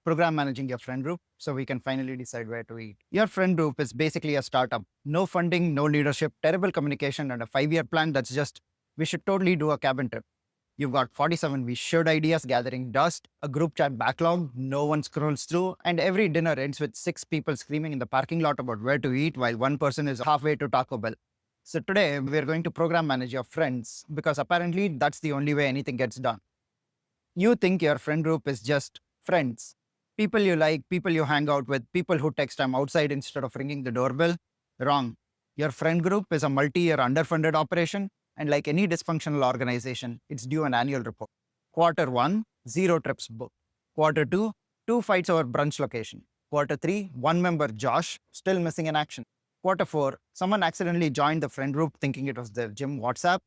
program managing your friend group so we can finally decide where to eat. Your friend group is basically a startup. No funding, no leadership, terrible communication, and a 5-year plan that's just, we should totally do a cabin trip. You've got 47 we should ideas gathering dust, a group chat backlog no one scrolls through, and every dinner ends with 6 people screaming in the parking lot about where to eat while one person is halfway to Taco Bell. So today we're going to program manage your friends because apparently that's the only way anything gets done. You think your friend group is just friends. People you like, people you hang out with, people who text I'm outside instead of ringing the doorbell. Wrong. Your friend group is a multi-year underfunded operation, and like any dysfunctional organization, it's due an annual report. Quarter 1, 0 trips booked. Quarter 2, 2 fights over brunch location. Quarter 3, one member Josh still missing in action. Quarter 4, someone accidentally joined the friend group thinking it was their gym WhatsApp,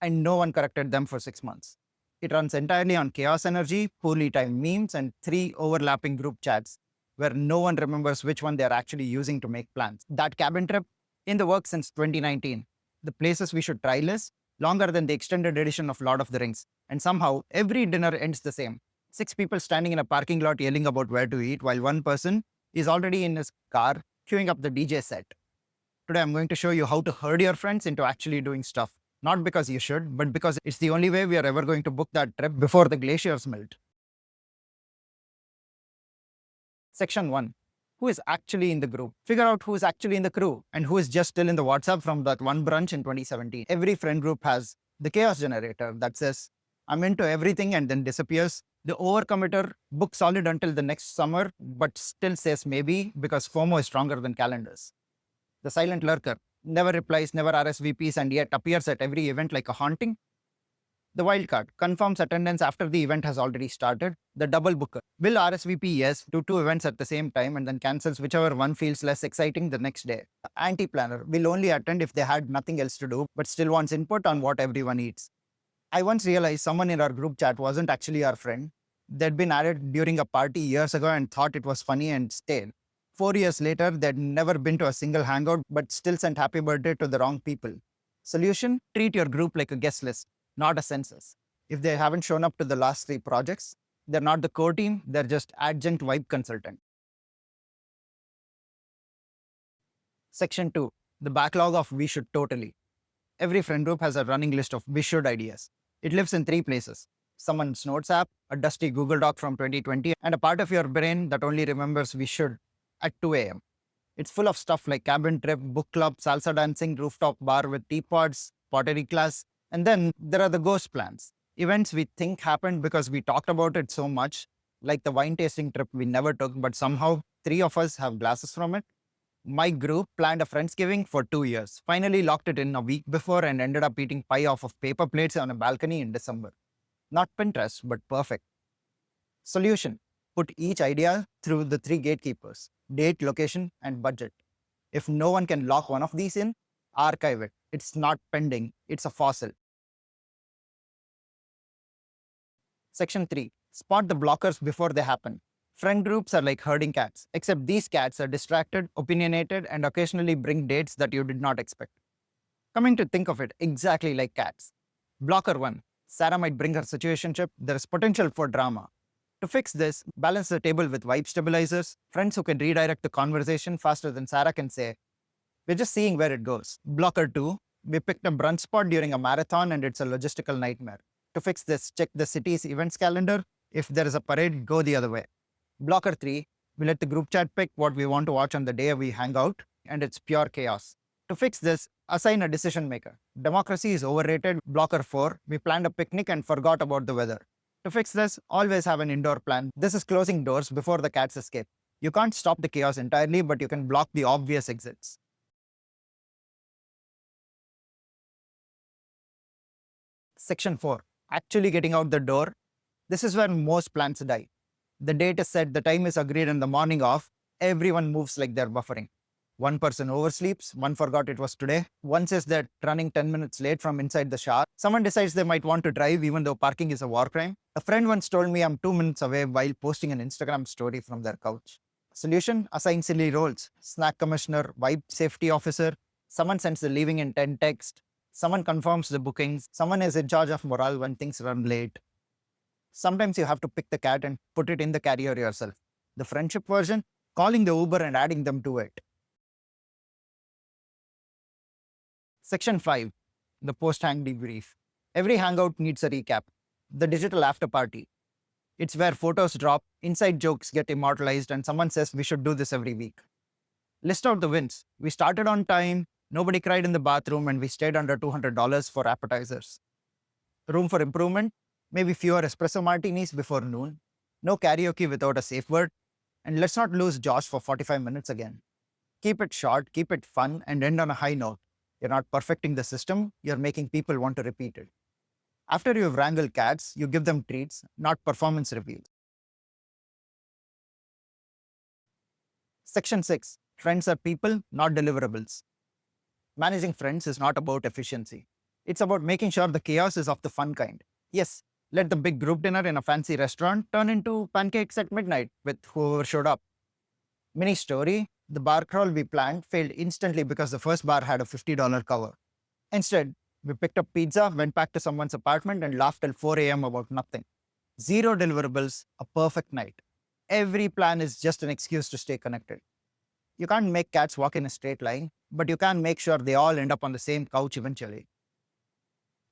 and no one corrected them for 6 months. It runs entirely on chaos energy, poorly timed memes, and 3 overlapping group chats where no one remembers which one they're actually using to make plans. That cabin trip, in the works since 2019. The places we should try list, longer than the extended edition of Lord of the Rings. And somehow, every dinner ends the same. 6 people standing in a parking lot yelling about where to eat, while one person is already in his car queuing up the DJ set. Today, I'm going to show you how to herd your friends into actually doing stuff. Not because you should, but because it's the only way we are ever going to book that trip before the glaciers melt. Section 1. Who is actually in the group? Figure out who is actually in the crew and who is just still in the WhatsApp from that one brunch in 2017. Every friend group has the chaos generator that says, I'm into everything and then disappears. The overcommitter books solid until the next summer, but still says maybe because FOMO is stronger than calendars. The silent lurker never replies, never RSVPs, and yet appears at every event like a haunting. The wildcard confirms attendance after the event has already started. The double booker will RSVP yes to 2 events at the same time and then cancels whichever one feels less exciting the next day. The anti-planner will only attend if they had nothing else to do, but still wants input on what everyone eats. I once realized someone in our group chat wasn't actually our friend. They'd been added during a party years ago and thought it was funny and stayed. 4 years later, they'd never been to a single hangout, but still sent happy birthday to the wrong people. Solution? Treat your group like a guest list, not a census. If they haven't shown up to the last 3 projects, they're not the core team, they're just adjunct vibe consultant. Section 2. The backlog of we should totally. Every friend group has a running list of we should ideas. It lives in 3 places. Someone's notes app, a dusty Google Doc from 2020, and a part of your brain that only remembers we should at 2 a.m. It's full of stuff like cabin trip, book club, salsa dancing, rooftop bar with teapots, pottery class, and then there are the ghost plans. Events we think happened because we talked about it so much, like the wine tasting trip we never took, but somehow 3 of us have glasses from it. My group planned a Friendsgiving for 2 years, finally locked it in a week before and ended up eating pie off of paper plates on a balcony in December. Not Pinterest, but perfect. Solution. Put each idea through the 3 gatekeepers: date, location, and budget. If no one can lock one of these in, archive it. It's not pending, it's a fossil. Section 3. Spot the blockers before they happen. Friend groups are like herding cats, except these cats are distracted, opinionated, and occasionally bring dates that you did not expect. Coming to think of it, exactly like cats. Blocker 1. Sarah might bring her situationship. There is potential for drama. To fix this, balance the table with vibe stabilizers, friends who can redirect the conversation faster than Sarah can say, we're just seeing where it goes. Blocker 2. We picked a brunch spot during a marathon and it's a logistical nightmare. To fix this, check the city's events calendar. If there is a parade, go the other way. Blocker 3. We let the group chat pick what we want to watch on the day we hang out, and it's pure chaos. To fix this, assign a decision maker. Democracy is overrated. Blocker 4. We planned a picnic and forgot about the weather. To fix this, always have an indoor plan. This is closing doors before the cats escape. You can't stop the chaos entirely, but you can block the obvious exits. Section 4. Actually getting out the door. This is where most plans die. The date is set, the time is agreed, and the morning off, everyone moves like they're buffering. One person oversleeps, one forgot it was today, one says they're running 10 minutes late from inside the shower, someone decides they might want to drive even though parking is a war crime. A friend once told me I'm 2 minutes away while posting an Instagram story from their couch. Solution? Assign silly roles. Snack commissioner, vibe safety officer, someone sends the leaving intent text, someone confirms the bookings, someone is in charge of morale when things run late. Sometimes you have to pick the cat and put it in the carrier yourself. The friendship version, calling the Uber and adding them to it. Section 5, the post-hang debrief. Every hangout needs a recap. The digital after party. It's where photos drop, inside jokes get immortalized, and someone says we should do this every week. List out the wins. We started on time, nobody cried in the bathroom, and we stayed under $200 for appetizers. Room for improvement? Maybe fewer espresso martinis before noon, no karaoke without a safe word, and let's not lose Josh for 45 minutes again. Keep it short, keep it fun, and end on a high note. You're not perfecting the system, you're making people want to repeat it. After you've wrangled cats, you give them treats, not performance reviews. Section 6, friends are people, not deliverables. Managing friends is not about efficiency. It's about making sure the chaos is of the fun kind. Yes, let the big group dinner in a fancy restaurant turn into pancakes at midnight with whoever showed up. Mini story, the bar crawl we planned failed instantly because the first bar had a $50 cover. Instead, we picked up pizza, went back to someone's apartment, and laughed till 4 a.m. about nothing. Zero deliverables, a perfect night. Every plan is just an excuse to stay connected. You can't make cats walk in a straight line, but you can make sure they all end up on the same couch eventually.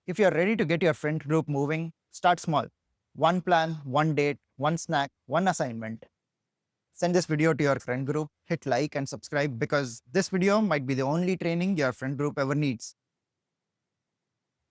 If you're ready to get your friend group moving, start small. One plan, one date, one snack, one assignment. Send this video to your friend group, hit like and subscribe because this video might be the only training your friend group ever needs.